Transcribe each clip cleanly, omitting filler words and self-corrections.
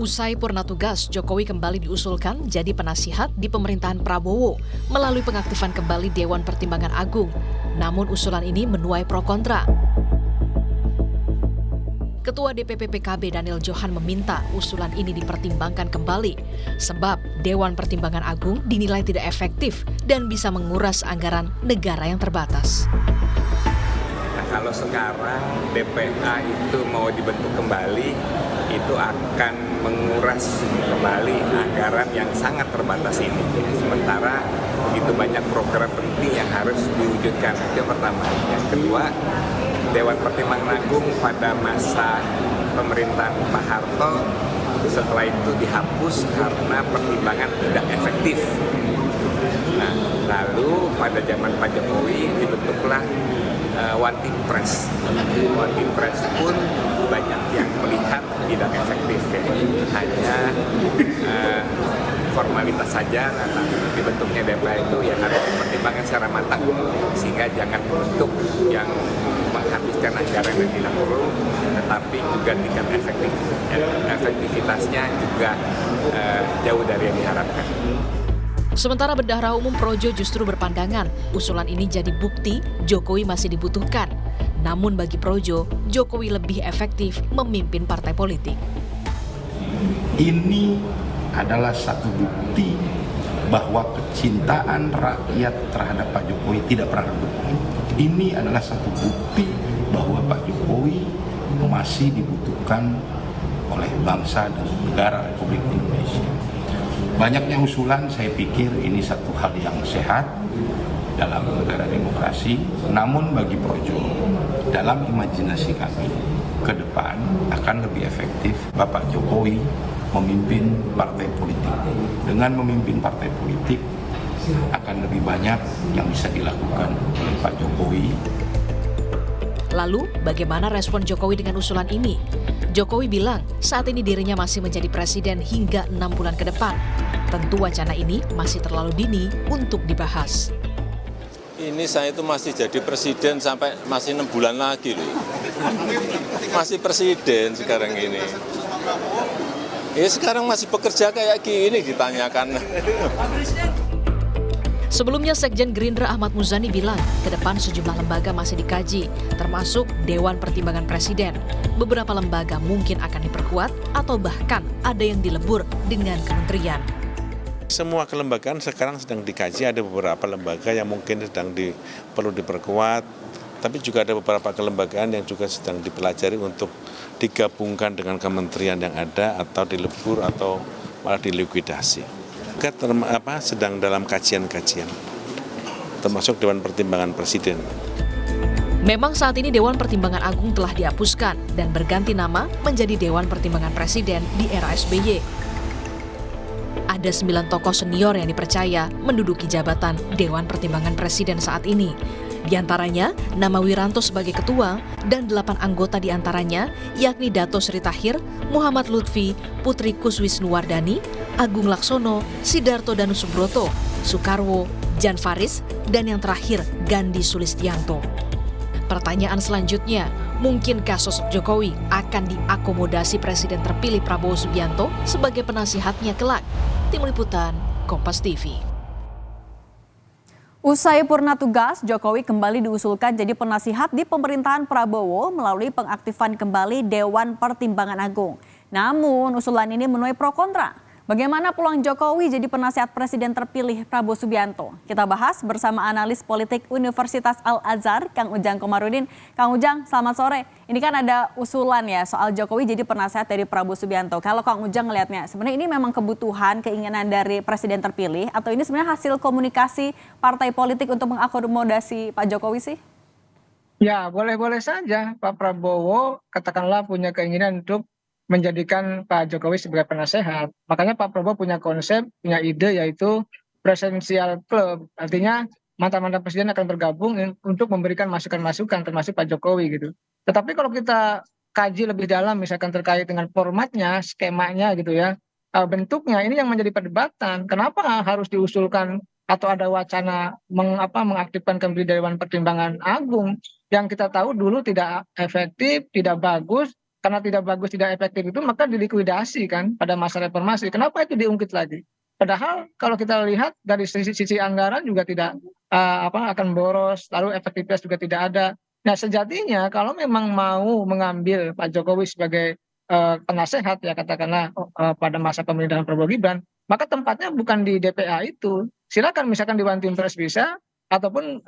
Usai purna tugas, Jokowi kembali diusulkan jadi penasihat di pemerintahan Prabowo melalui pengaktifan kembali Dewan Pertimbangan Agung. Namun usulan ini menuai pro kontra. Ketua DPP PKB Daniel Johan meminta usulan ini dipertimbangkan kembali, sebab Dewan Pertimbangan Agung dinilai tidak efektif dan bisa menguras anggaran negara yang terbatas. Kalau sekarang DPA itu mau dibentuk kembali, itu akan menguras kembali anggaran yang sangat terbatas ini. Sementara begitu banyak program penting yang harus diwujudkan. Itu yang pertama. Yang kedua, Dewan Pertimbangan Agung pada masa pemerintahan Pak Harto setelah itu dihapus karena pertimbangan tidak efektif. Nah, lalu pada zaman Pak Jokowi dibentuklah One Team Press. One Team Press pun banyak yang melihat tidak efektif, ya. Hanya formalitas saja. Karena dibentuknya DPA itu yang harus dipertimbangkan secara matang, sehingga jangan bentuk yang menghabiskan anggaran yang tidak perlu, tetapi juga tingkat efektivitasnya juga jauh dari yang diharapkan. Sementara Bendahara Umum Projo justru berpandangan usulan ini jadi bukti Jokowi masih dibutuhkan. Namun bagi Projo, Jokowi lebih efektif memimpin partai politik. Ini adalah satu bukti bahwa kecintaan rakyat terhadap Pak Jokowi tidak pernah redup. Ini adalah satu bukti bahwa Pak Jokowi masih dibutuhkan oleh bangsa dan negara Republik Indonesia. Banyaknya usulan, saya pikir ini satu hal yang sehat dalam negara demokrasi. Namun bagi Projo, dalam imajinasi kami, ke depan akan lebih efektif Bapak Jokowi memimpin partai politik. Dengan memimpin partai politik, akan lebih banyak yang bisa dilakukan oleh Pak Jokowi. Lalu, bagaimana respon Jokowi dengan usulan ini? Jokowi bilang saat ini dirinya masih menjadi presiden hingga 6 bulan ke depan. Tentu wacana ini masih terlalu dini untuk dibahas. Ini saya itu masih jadi presiden sampai masih 6 bulan lagi loh. Masih presiden sekarang ini. Sekarang masih bekerja kayak gini ditanyakan. Sebelumnya Sekjen Gerindra Ahmad Muzani bilang, ke depan sejumlah lembaga masih dikaji, termasuk Dewan Pertimbangan Presiden. Beberapa lembaga mungkin akan diperkuat atau bahkan ada yang dilebur dengan kementerian. Semua kelembagaan sekarang sedang dikaji, ada beberapa lembaga yang mungkin perlu diperkuat, tapi juga ada beberapa kelembagaan yang juga sedang dipelajari untuk digabungkan dengan kementerian yang ada atau dilebur atau malah dilikuidasi. Sedang dalam kajian-kajian, termasuk Dewan Pertimbangan Presiden. Memang saat ini Dewan Pertimbangan Agung telah dihapuskan dan berganti nama menjadi Dewan Pertimbangan Presiden di era SBY. Ada 9 tokoh senior yang dipercaya menduduki jabatan Dewan Pertimbangan Presiden saat ini. Di antaranya, nama Wiranto sebagai ketua dan 8 anggota di antaranya, yakni Dato Sri Tahir, Muhammad Lutfi, Putri Kuswisnuwardani, Agung Laksono, Sidarto Danusubroto, Soekarwo, Jan Faris, dan yang terakhir, Gandhi Sulistianto. Pertanyaan selanjutnya, mungkinkah sosok Jokowi akan diakomodasi Presiden terpilih Prabowo Subianto sebagai penasihatnya kelak? Tim Liputan, Kompas TV. Usai purna tugas, Jokowi kembali diusulkan jadi penasihat di pemerintahan Prabowo melalui pengaktifan kembali Dewan Pertimbangan Agung. Namun usulan ini menuai pro kontra. Bagaimana peluang Jokowi jadi penasihat Presiden terpilih Prabowo Subianto? Kita bahas bersama analis politik Universitas Al-Azhar, Kang Ujang Komarudin. Kang Ujang, selamat sore. Ini kan ada usulan ya soal Jokowi jadi penasihat dari Prabowo Subianto. Kalau Kang Ujang ngelihatnya, sebenarnya ini memang kebutuhan, keinginan dari Presiden terpilih atau ini sebenarnya hasil komunikasi partai politik untuk mengakomodasi Pak Jokowi sih? Ya, boleh-boleh saja Pak Prabowo katakanlah punya keinginan untuk menjadikan Pak Jokowi sebagai penasehat. Makanya Pak Prabowo punya konsep, punya ide yaitu presidential club. Artinya mantan-mantan presiden akan bergabung untuk memberikan masukan-masukan termasuk Pak Jokowi gitu. Tetapi kalau kita kaji lebih dalam misalkan terkait dengan formatnya, skemanya gitu ya, bentuknya ini yang menjadi perdebatan. Kenapa harus diusulkan atau ada wacana mengaktifkan kembali Dewan Pertimbangan Agung yang kita tahu dulu tidak efektif, tidak bagus, karena tidak bagus, tidak efektif itu maka dilikuidasi kan pada masa reformasi. Kenapa itu diungkit lagi? Padahal kalau kita lihat dari sisi anggaran juga tidak akan boros, lalu efektivitas juga tidak ada. Nah, sejatinya kalau memang mau mengambil Pak Jokowi sebagai penasehat ya katakanlah pada masa pemerintahan Prabowo Gibran, maka tempatnya bukan di DPA itu. Silakan misalkan di One Team Press bisa, ataupun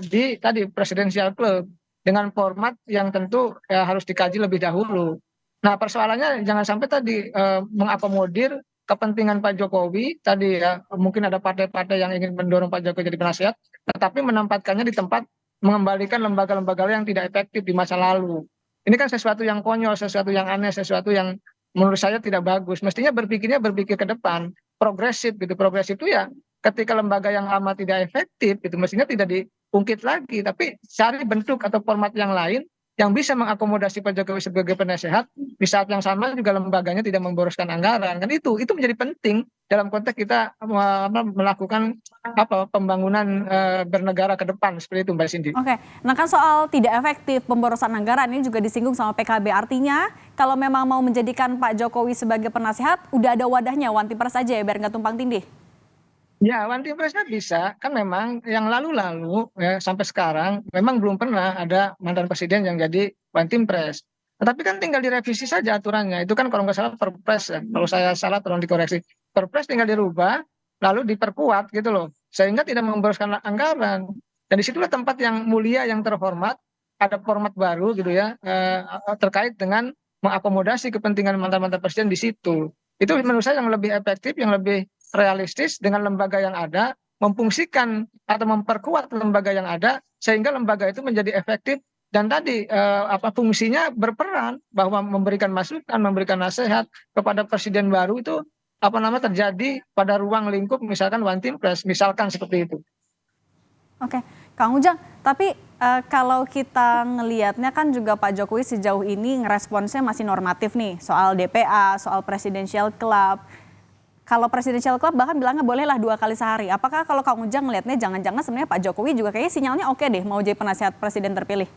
di tadi Presidential Club dengan format yang tentu harus dikaji lebih dahulu. Nah, persoalannya jangan sampai tadi mengakomodir kepentingan Pak Jokowi tadi ya, mungkin ada partai-partai yang ingin mendorong Pak Jokowi jadi penasihat, tetapi menempatkannya di tempat mengembalikan lembaga-lembaga yang tidak efektif di masa lalu. Ini kan sesuatu yang konyol, sesuatu yang aneh, sesuatu yang menurut saya tidak bagus. Mestinya berpikir ke depan, progresif gitu. Progresif itu ya ketika lembaga yang lama tidak efektif itu mestinya tidak diungkit lagi, tapi cari bentuk atau format yang lain yang bisa mengakomodasi Pak Jokowi sebagai penasehat di saat yang sama juga lembaganya tidak memboroskan anggaran kan itu menjadi penting dalam konteks kita melakukan pembangunan bernegara ke depan seperti itu Mbak Cindy. Oke, nah kan soal tidak efektif pemborosan anggaran ini juga disinggung sama PKB. Artinya kalau memang mau menjadikan Pak Jokowi sebagai penasehat, udah ada wadahnya, One Team Press aja ya biar nggak tumpang tindih. Ya, One Team Press bisa, kan memang yang lalu-lalu ya, sampai sekarang memang belum pernah ada mantan presiden yang jadi One Team Press. Tetapi kan tinggal direvisi saja aturannya. Itu kan kalau nggak salah Perpres ya. Kalau saya salah tolong dikoreksi. Perpres tinggal dirubah, lalu diperkuat gitu loh. Sehingga tidak memboroskan anggaran. Dan disitulah tempat yang mulia, yang terhormat, ada format baru gitu ya, terkait dengan mengakomodasi kepentingan mantan-mantan presiden di situ. Itu menurut saya yang lebih efektif, yang lebih realistis dengan lembaga yang ada, memfungsikan atau memperkuat lembaga yang ada sehingga lembaga itu menjadi efektif dan tadi fungsinya berperan bahwa memberikan masukan, memberikan nasihat kepada presiden baru itu terjadi pada ruang lingkup misalkan One Team Press misalkan seperti itu. Oke, Kang Ujang, tapi kalau kita ngelihatnya kan juga Pak Jokowi sejauh ini ngeresponsnya masih normatif nih soal DPA, soal Presidential Club. Kalau Presidential Club bahkan bilangnya bolehlah 2 kali sehari. Apakah kalau Kang Ujang ngelihatnya jangan-jangan sebenarnya Pak Jokowi juga kayaknya sinyalnya oke deh mau jadi penasehat presiden terpilih?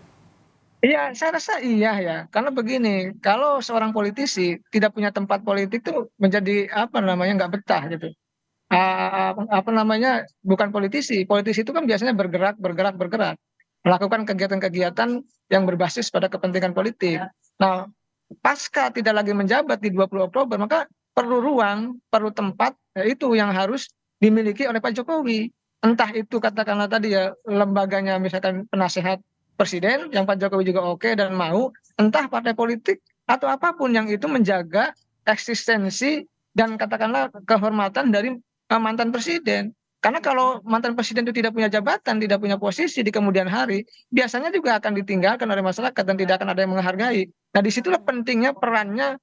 Iya, saya rasa iya ya. Karena begini, kalau seorang politisi tidak punya tempat politik tuh menjadi nggak betah gitu. Bukan politisi. Politisi itu kan biasanya bergerak, melakukan kegiatan-kegiatan yang berbasis pada kepentingan politik. Nah, pasca tidak lagi menjabat di 20 Oktober, maka perlu ruang, perlu tempat, itu yang harus dimiliki oleh Pak Jokowi. Entah itu katakanlah tadi ya lembaganya misalkan penasehat presiden yang Pak Jokowi juga oke dan mau, entah partai politik atau apapun yang itu menjaga eksistensi dan katakanlah kehormatan dari mantan presiden. Karena kalau mantan presiden itu tidak punya jabatan, tidak punya posisi di kemudian hari, biasanya juga akan ditinggalkan oleh masyarakat dan tidak akan ada yang menghargai. Nah, disitulah pentingnya perannya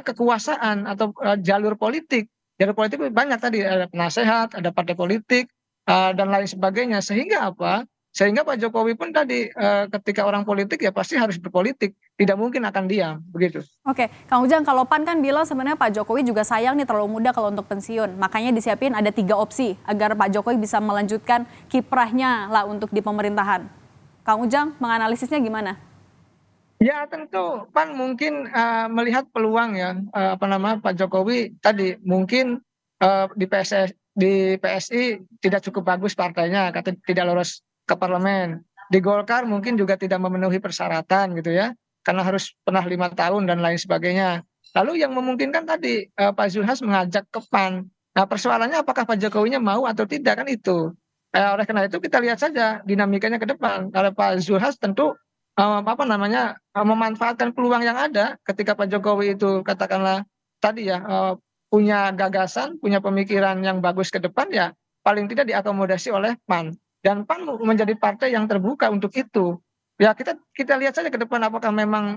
kekuasaan atau jalur politik. Jalur politik banyak tadi, ada penasehat, ada partai politik, dan lain sebagainya. Sehingga apa? Sehingga Pak Jokowi pun tadi ketika orang politik ya pasti harus berpolitik, tidak mungkin akan diam, begitu. Oke, Kang Ujang, kalau PAN kan bilang sebenarnya Pak Jokowi juga sayang nih terlalu muda kalau untuk pensiun. Makanya disiapin ada 3 opsi agar Pak Jokowi bisa melanjutkan kiprahnya lah untuk di pemerintahan. Kang Ujang menganalisisnya gimana? Ya tentu PAN mungkin melihat peluang ya Pak Jokowi tadi mungkin di PSI tidak cukup bagus partainya, tidak lolos ke parlemen. Di Golkar mungkin juga tidak memenuhi persyaratan gitu ya, karena harus pernah 5 tahun dan lain sebagainya. Lalu yang memungkinkan tadi Pak Zulhas mengajak ke PAN. Nah persoalannya apakah Pak Jokowinya mau atau tidak kan itu. Oleh karena itu kita lihat saja dinamikanya ke depan. Kalau Pak Zulhas tentu memanfaatkan peluang yang ada ketika Pak Jokowi itu katakanlah tadi ya punya gagasan, punya pemikiran yang bagus ke depan ya paling tidak diakomodasi oleh PAN. Dan PAN menjadi partai yang terbuka untuk itu. Ya kita lihat saja ke depan apakah memang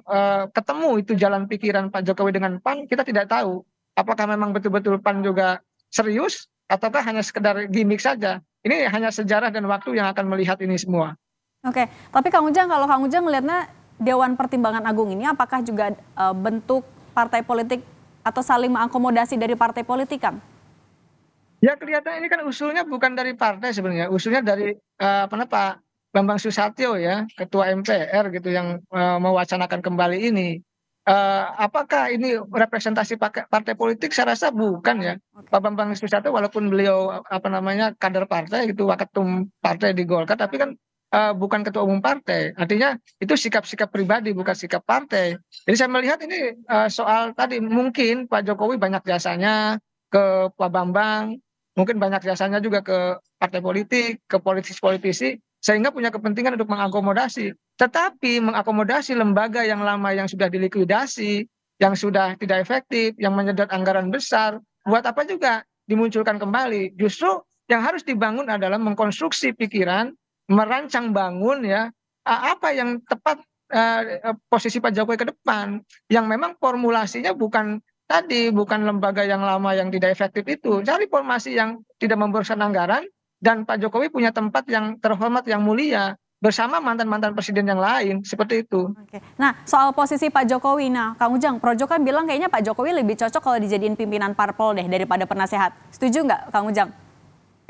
ketemu itu jalan pikiran Pak Jokowi dengan PAN, kita tidak tahu. Apakah memang betul-betul PAN juga serius ataukah hanya sekedar gimmick saja. Ini hanya sejarah dan waktu yang akan melihat ini semua. Oke, tapi Kang Ujang, kalau Kang Ujang melihatnya Dewan Pertimbangan Agung ini apakah juga bentuk partai politik atau saling mengakomodasi dari partai politik, Kang? Ya kelihatan ini kan usulnya bukan dari partai sebenarnya, usulnya dari Pak Bambang Susatyo ya, Ketua MPR gitu yang mewacanakan kembali ini. apakah ini representasi partai politik? Saya rasa bukan ya. Pak Bambang Susatyo walaupun beliau kader partai gitu, waketum partai di Golkar, tapi kan bukan ketua umum partai. Artinya itu sikap-sikap pribadi, bukan sikap partai. Jadi saya melihat ini soal tadi mungkin Pak Jokowi banyak jasanya ke Pak Bambang, mungkin banyak jasanya juga ke partai politik, ke politisi-politisi, sehingga punya kepentingan untuk mengakomodasi. Tetapi mengakomodasi lembaga yang lama yang sudah dilikuidasi, yang sudah tidak efektif, yang menyedot anggaran besar, buat apa juga dimunculkan kembali? Justru yang harus dibangun adalah mengkonstruksi pikiran, merancang bangun ya apa yang tepat posisi Pak Jokowi ke depan, yang memang formulasinya bukan tadi, bukan lembaga yang lama yang tidak efektif itu. Cari formasi yang tidak membosankan anggaran, dan Pak Jokowi punya tempat yang terhormat, yang mulia, bersama mantan-mantan presiden yang lain, seperti itu. Oke. Nah, soal posisi Pak Jokowi, Kang Ujang, Projo kan bilang kayaknya Pak Jokowi lebih cocok kalau dijadiin pimpinan parpol deh daripada penasehat. Setuju nggak, Kang Ujang?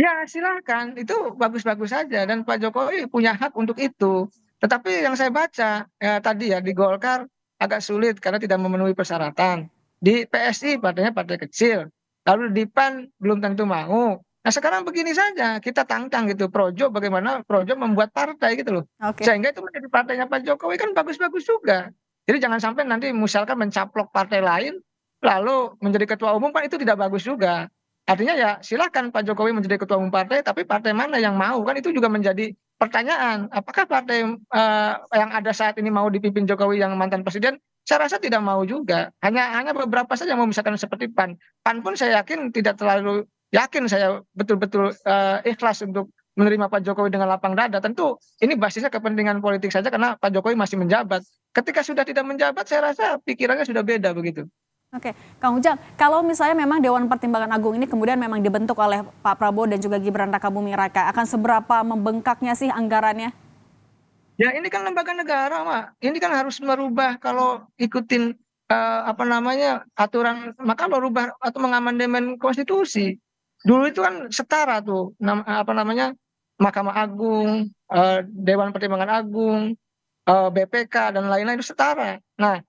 Ya, silakan, itu bagus-bagus saja, dan Pak Jokowi punya hak untuk itu. Tetapi yang saya baca tadi ya, di Golkar agak sulit karena tidak memenuhi persyaratan. Di PSI partainya partai kecil, lalu di PAN belum tentu mau. Nah sekarang begini saja, kita tantang gitu Projo, bagaimana Projo membuat partai gitu loh. Oke. Sehingga itu menjadi partainya Pak Jokowi kan bagus-bagus juga. Jadi jangan sampai nanti misalkan mencaplok partai lain, lalu menjadi ketua umum, kan itu tidak bagus juga. Artinya ya silakan Pak Jokowi menjadi ketua umum partai, tapi partai mana yang mau, kan itu juga menjadi pertanyaan. Apakah partai yang ada saat ini mau dipimpin Jokowi yang mantan presiden? Saya rasa tidak mau juga. Hanya beberapa saja yang mau, misalkan seperti PAN. PAN pun saya yakin tidak terlalu yakin, saya betul-betul ikhlas untuk menerima Pak Jokowi dengan lapang dada. Tentu ini basisnya kepentingan politik saja karena Pak Jokowi masih menjabat. Ketika sudah tidak menjabat, saya rasa pikirannya sudah beda begitu. Oke, Kang Ujang, kalau misalnya memang Dewan Pertimbangan Agung ini kemudian memang dibentuk oleh Pak Prabowo dan juga Gibran Rakabuming Raka, akan seberapa membengkaknya sih anggarannya? Ya ini kan lembaga negara, Mak. Ini kan harus merubah, kalau ikutin aturan, maka merubah atau mengamandemen konstitusi. Dulu itu kan setara tuh, Mahkamah Agung, Dewan Pertimbangan Agung, BPK dan lain-lain itu setara. Nah,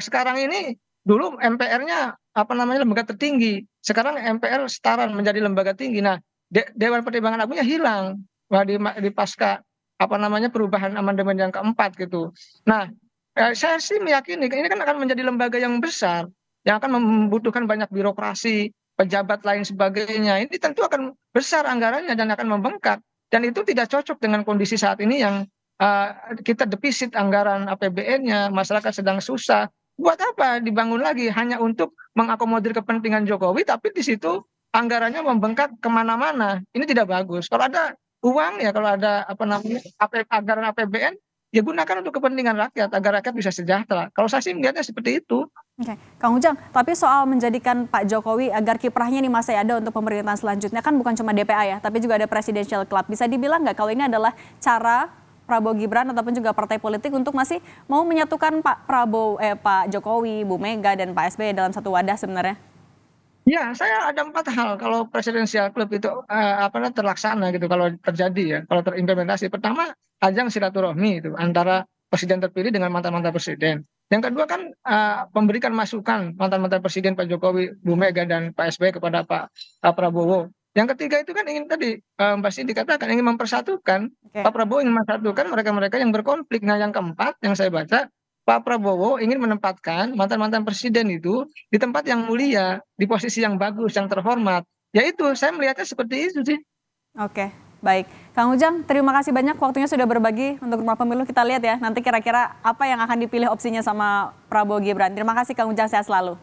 sekarang ini dulu MPR-nya lembaga tertinggi, sekarang MPR setara menjadi lembaga tinggi. Nah, Dewan Pertimbangan Agungnya hilang di pasca perubahan amandemen yang keempat gitu. Nah, saya sih meyakini ini kan akan menjadi lembaga yang besar, yang akan membutuhkan banyak birokrasi, pejabat lain sebagainya. Ini tentu akan besar anggarannya dan akan membengkak. Dan itu tidak cocok dengan kondisi saat ini yang kita defisit anggaran APBN-nya, masyarakat sedang susah. Buat apa dibangun lagi hanya untuk mengakomodir kepentingan Jokowi, tapi di situ anggarannya membengkak kemana-mana. Ini tidak bagus. Kalau ada uang ya, kalau ada anggaran APBN, ya gunakan untuk kepentingan rakyat agar rakyat bisa sejahtera. Kalau saya sih melihatnya seperti itu. Oke, Kang Ujang, tapi soal menjadikan Pak Jokowi agar kiprahnya nih masih ada untuk pemerintahan selanjutnya, kan bukan cuma DPA ya, tapi juga ada Presidential Club. Bisa dibilang nggak kalau ini adalah cara Prabowo Gibran ataupun juga partai politik untuk masih mau menyatukan Pak Jokowi, Bu Mega dan Pak SBY dalam satu wadah sebenarnya? Ya, saya ada 4 hal kalau Presidential Club itu terlaksana gitu, kalau terjadi ya, kalau terimplementasi. Pertama, ajang silaturahmi itu antara presiden terpilih dengan mantan-mantan presiden. Yang kedua kan memberikan masukan mantan-mantan presiden Pak Jokowi, Bu Mega dan Pak SBY kepada Pak Prabowo. Yang ketiga itu kan ingin tadi Mbak Cindy dikatakan ingin mempersatukan. Pak Prabowo ingin mempersatukan mereka-mereka yang berkonflik. Nah, yang keempat yang saya baca, Pak Prabowo ingin menempatkan mantan-mantan presiden itu di tempat yang mulia, di posisi yang bagus, yang terhormat. Ya itu, saya melihatnya seperti itu sih. Oke, baik. Kang Ujang, terima kasih banyak waktunya sudah berbagi untuk Rumah Pemilu. Kita lihat ya nanti kira-kira apa yang akan dipilih opsinya sama Prabowo Gibran. Terima kasih Kang Ujang, sehat selalu.